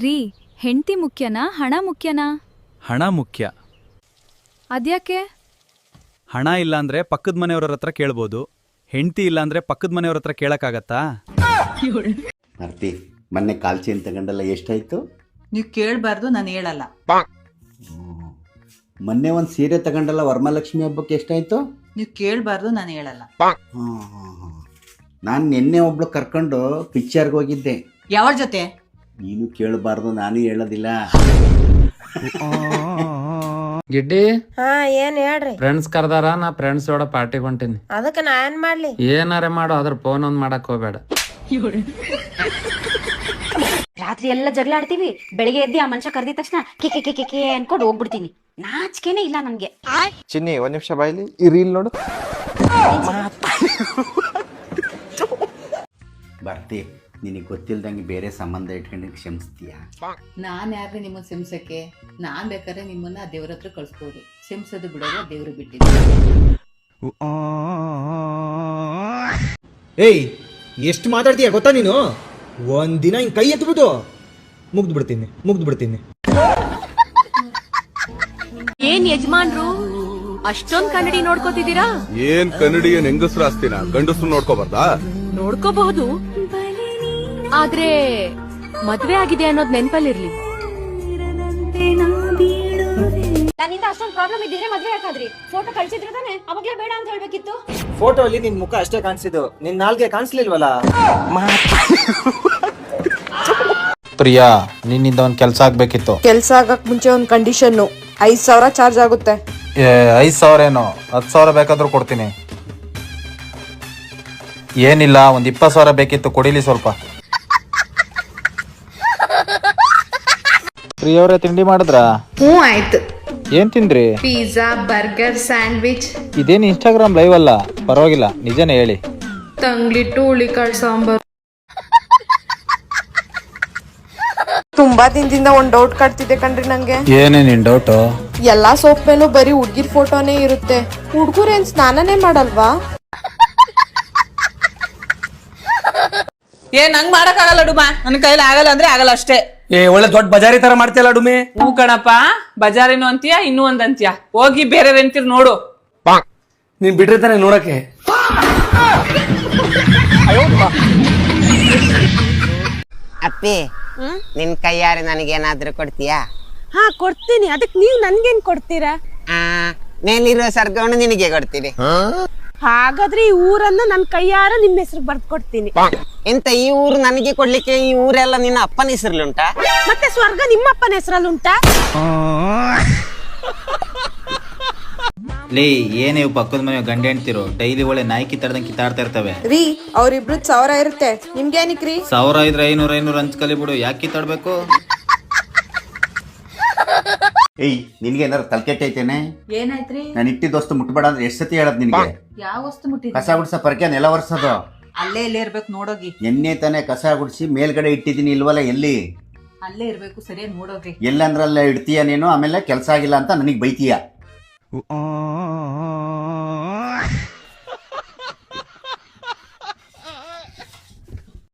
ರೀ, ಹೆಂಡ್ತಿ ಮುಖ್ಯನಾ ಹಣ ಮುಖ್ಯನಾ? ಹಣ ಮುಖ್ಯ. ಅದ್ಯಾಕೆ? ಹಣ ಇಲ್ಲಾಂದ್ರೆ ಪಕ್ಕದ ಮನೆಯವ್ರ ಹತ್ರ ಕೇಳ್ಬೋದು, ಹೆಂಡ್ತಿ ಇಲ್ಲಾಂದ್ರೆ ಪಕ್ಕದ ಮನೆಯವ್ರ ಹತ್ರ ಕೇಳಕ್ಕಾಗತ್ತಾ? ಮಾರ್ತಿ, ಮೊನ್ನೆ ಕಾಲ್ ಚೈನ್ ತಗೊಂಡಲ್ಲ, ಎಷ್ಟಾಯ್ತು? ನೀವು ಕೇಳಬಾರ್ದು, ನಾನು ಹೇಳಲ್ಲ. ಮೊನ್ನೆ ಒಂದು ಸೀರೆ ತಗೊಂಡಲ್ಲ ವರಮಹಾಲಕ್ಷ್ಮಿ ಹಬ್ಬಕ್ಕೆ, ಎಷ್ಟಾಯ್ತು? ನೀವು ಕೇಳಬಾರ್ದು, ನಾನು ಹೇಳಲ್ಲ. ನಾನು ನಿನ್ನೆ ಒಬ್ಳು ಕರ್ಕೊಂಡು ಪಿಕ್ಚರ್ಗೆ ಹೋಗಿದ್ದೆ. ಯಾವ್ರ ಜೊತೆ? ನೀನು ಕೇಳಬಾರ್ದು, ನಾನು ಹೇಳೋದಿಲ್ಲ. ಗಿಡ್ಡಿ, ಹಾ ಏನ್ ಹೇಳ್ರಿ? ಫ್ರೆಂಡ್ಸ್ ಕರ್ದಾರ, ನಾ ಫ್ರೆಂಡ್ಸ್ ಜೋಡ ಪಾರ್ಟಿಗೆ ಹೊಂಟೀನಿ. ಅದಕ್ಕೆ ನಾ ಏನ್ ಮಾಡ್ಲಿ? ಏನಾರೆ ಮಾಡು, ಅದ್ರ ಫೋನ್ ಒಂದ್ ಮಾಡಕ್ ಹೋಗ್ಬೇಡ. ರಾತ್ರಿ ಎಲ್ಲ ಜಗಳ ಆಡ್ತೀವಿ, ಬೆಳಿಗ್ಗೆ ಎದ್ದಿ ಆ ಮನುಷ್ಯ ಕರೆದಿದ ತಕ್ಷಣ ಕೆ ಕೆ ಕೆ ಕೆ ಅನ್ಕೊಂಡು ಹೋಗ್ಬಿಡ್ತೀನಿ. ನಾಚಿಕೆನೇ ಇಲ್ಲ ನನ್ಗೆ. ಚಿನ್ನಿ, ಒಂದ್ ನಿಮಿಷ ಬಾಯ್ಲಿ, ಈ ರೀಲ್ ನೋಡು. ಬರ್ತಿ, ನಿನಗೆ ಗೊತ್ತಿಲ್ದಂಗೆ ಬೇರೆ ಸಂಬಂಧ ಇಟ್ಕೊಂಡು ಕ್ಷಮಿಸ್ತೀಯ? ನಾನು ಯಾರ್ರಿ ನಿಮ್ಮನ್ನ ಸಿಂಸಕ್ಕೆ? ನಾನ್ ಬೇಕಾದ್ರೆ ನಿಮ್ಮನ್ನ ದೇವ್ರ ಹತ್ರ ಕಳ್ಸ್ಬೋದು. ಸಿಂಸದು ಬಿಡೋದು ದೇವ್ರು ಬಿಟ್ಟಿದ್ದು. ಏಯ್, ಎಷ್ಟು ಮಾತಾಡ್ತೀಯ ಗೊತ್ತಾ ನೀನು? ಒಂದಿನ ಹಿಂಗ್ ಕೈ ಎತ್ಬಿಟ್ಟು ಮುಗ್ದು ಬಿಡ್ತೀನಿ. ಏನ್ ಯಜಮಾನ್ರು ಅಷ್ಟೊಂದ್ ಕನ್ನಡಿ ನೋಡ್ಕೋತಿದ್ದೀರಾ? ಏನ್ ಕನ್ನಡಿ, ಏನ್ ಹೆಂಗಸ್ರು ಆಸ್ತಿನ ಗಂಡಸ್ರು ನೋಡ್ಕೋಬಾರ್ದಾ? ನೋಡ್ಕೋಬಹುದು, ಆದ್ರೆ ಮದ್ವೆ ಆಗಿದೆ ಅನ್ನೋದ್ ನೆನ್ಪಲ್ಲಿರ್ಲಿ. ನನ್ನಿಂದ ಅಷ್ಟೊಂದು ಪ್ರಾಬ್ಲಮ್ ಇದ್ದಿದ್ರೆ ಮದ್ವೆ ಯಾಕಾದ್ರಿ? ಫೋಟೋ ಕಳ್ಸಿದ್ರೆ ತಾನೆ, ಅವಾಗ್ಲೇ ಬೇಡ ಅಂತ ಹೇಳ್ಬೇಕಿತ್ತು. ಫೋಟೋ ಅಲ್ಲಿ ನಿನ್ ಮುಖ ಅಷ್ಟೇ ಕಾಣಿಸಿದ್ದು, ನಿನ್ ನಾಲ್ಗೆ ಕಾಣಿಸ್ಲಿಲ್ವಲ್ಲ? ಪ್ರಿಯಾ, ನಿನ್ನಿಂದ ಒಂದ್ ಕೆಲ್ಸ ಆಗ್ಬೇಕಿತ್ತು. ಕೆಲ್ಸ ಆಗಕ್ ಮುಂಚೆ ಒಂದ್ ಕಂಡೀಷನ್, 5,000 ಚಾರ್ಜ್ ಆಗುತ್ತೆ. 5,000 ಏನೋ, 10,000 ಬೇಕಾದ್ರೂ ಕೊಡ್ತೀನಿ. ಏನಿಲ್ಲ, ಒಂದ್ 20,000 ಬೇಕಿತ್ತು, ಕೊಡಿಲಿ ಸ್ವಲ್ಪ. ಪ್ರಿಯವ್ರೆ, ತಿಂಡಿ ಮಾಡಿದ್ರಾ? ಆಯ್ತು. ಏನ್ ತಿಂದ್ರಿ? Pizza, burger, sandwich. ಇದೇನು ಇನ್ಸ್ಟಾಗ್ರಾಮ್ ಲೈವ್ ಅಲ್ಲ, ಪರವಾಗಿಲ್ಲ, ನಿಜನೇ ಹೇಳಿ. ತಂಗ್ಲಿಟ್ಟು ಹುಳಿಕಾಳು ಸಾಂಬಾರ್. ತುಂಬಾ ದಿನದಿಂದ ಒಂದ್ ಡೌಟ್ ಕಾಡ್ತಿದೆ ಕಣ್ರಿ ನಂಗೆ. ಏನೇ ನಿನ್ ಡೌಟು? ಎಲ್ಲಾ ಸೋಪ್ ಮೇಲೂ ಬರೀ ಹುಡ್ಗಿರ್ ಫೋಟೋನೇ ಇರುತ್ತೆ, ಹುಡ್ಗುರೇನ್ ಸ್ನಾನನೇ ಮಾಡಲ್ವಾ? ನಂಗ್ ಮಾಡಕ್ ಆಗಲ್ಲ ಡುಮ, ನನ್ ಕೈಲಿ ಆಗಲ್ಲ ಅಂದ್ರೆ ಆಗಲ್ಲ ಅಷ್ಟೇ. ಒಳ್ಳೆ ದೊಡ್ಡ ಬಜಾರಿ ತರ ಮಾಡ್ತೀಯಲ್ಲ ಡುಮಿ. ಹೂ ಕಣಪ್ಪ, ಬಜಾರೇನು ಅಂತೀಯ, ಇನ್ನೂ ಒಂದ್ ಅಂತೀಯ. ಹೋಗಿ ಬೇರೆ ಎಂತಿರ್ ನೋಡು. ನೀನ್ ಬಿಟ್ರೆ ತಾನೆ ನೋಡಕ್ಕೆ. ಅಪ್ಪಿ, ನಿನ್ ಕೈಯಾರೆ ನನಗೇನಾದ್ರೂ ಕೊಡ್ತೀಯಾ? ಹಾ ಕೊಡ್ತೀನಿ. ಅದಕ್ ನೀವ್ ನನ್ಗೇನ್ ಕೊಡ್ತೀರಾ? ಮೇಲಿರೋ ಸರ್ಗವನ್ನು ನಿನಗೆ ಕೊಡ್ತೀನಿ. ಹಾಗಾದ್ರೆ ಈ ಊರನ್ನ ನನ್ ಕೈಯಾರ ನಿಮ್ ಹೆಸರು ಬರ್ದ್ ಕೊಡ್ತೀನಿ. ಎಂತ, ಈ ಊರು ನನಗೆ ಕೊಡ್ಲಿಕ್ಕೆ ಈ ಊರೆಲ್ಲ ನಿನ್ನ ಅಪ್ಪನ ಹೆಸರಲ್ಲುಂಟಾ? ಮತ್ತೆ ಸ್ವರ್ಗ ನಿಮ್ಮ ಅಪ್ಪನ ಹೆಸರಲ್ಲಿ ಉಂಟಾ? ಲೇ, ಏನೇ ಪಕ್ಕದ ಮನೆ ಗಂಡ ಹೆಂಡ್ತಿರೋ ಡೈಲಿ ಒಳ್ಳೆ ನಾಯಿ ಕಿತ್ತಾಡ್ದಂಗೆ ಕಿತ್ತಾಡ್ತಾ ಇರ್ತವೆ ರೀ. ಅವ್ರಿಬ್ರು 1,000 ಇರುತ್ತೆ, ನಿಮ್ಗೇನಿಕ್ರಿ? 1,000 ಇದ್ರೆ 500 ಹಂಚ್ಕಲಿ ಬಿಡು, ಯಾಕೆ ಕಿತ್ತಾಡ್ಬೇಕು? ಏಯ್, ನಿನ್ಗೆ ಏನಾರು ತಲೆಕೆಟ್ಟೈತೇನೆ? ಏನಾಯ್ತ್ರಿ? ನಾನು ಇಟ್ಟಿದ್ದ ವಸ್ತು ಮುಟ್ಬೇಡ ಅಂದ್ರೆ ಎಷ್ಟು ಸತಿ ಹೇಳದ್ ನಿನ್ಗೆ? ಯಾವ ವಸ್ತು ಮುಟ್ಟಿ? ಕಸ ಗುಡ್ಸ ಪರಕೆ ನೆಲ ಒರ್ಸೋದು. ಅಲ್ಲೇ ಇಲ್ಲೇ ಇರ್ಬೇಕು, ನೋಡೋಗಿ. ಎಣ್ಣೆ ತಾನೇ ಕಸ ಗುಡ್ಸಿ ಮೇಲ್ಗಡೆ ಇಟ್ಟಿದ್ದೀನಿ, ಇಲ್ವಲ್ಲ? ಎಲ್ಲಿ? ಅಲ್ಲೇ ಇರ್ಬೇಕು, ಸರಿಯಾಗಿ ನೋಡೋಗ್ರಿ. ಎಲ್ಲಂದ್ರಲ್ಲೇ ಇಡ್ತೀಯ ನೀನು, ಆಮೇಲೆ ಕೆಲಸ ಆಗಿಲ್ಲ ಅಂತ ನನಗೆ ಬೈತೀಯ.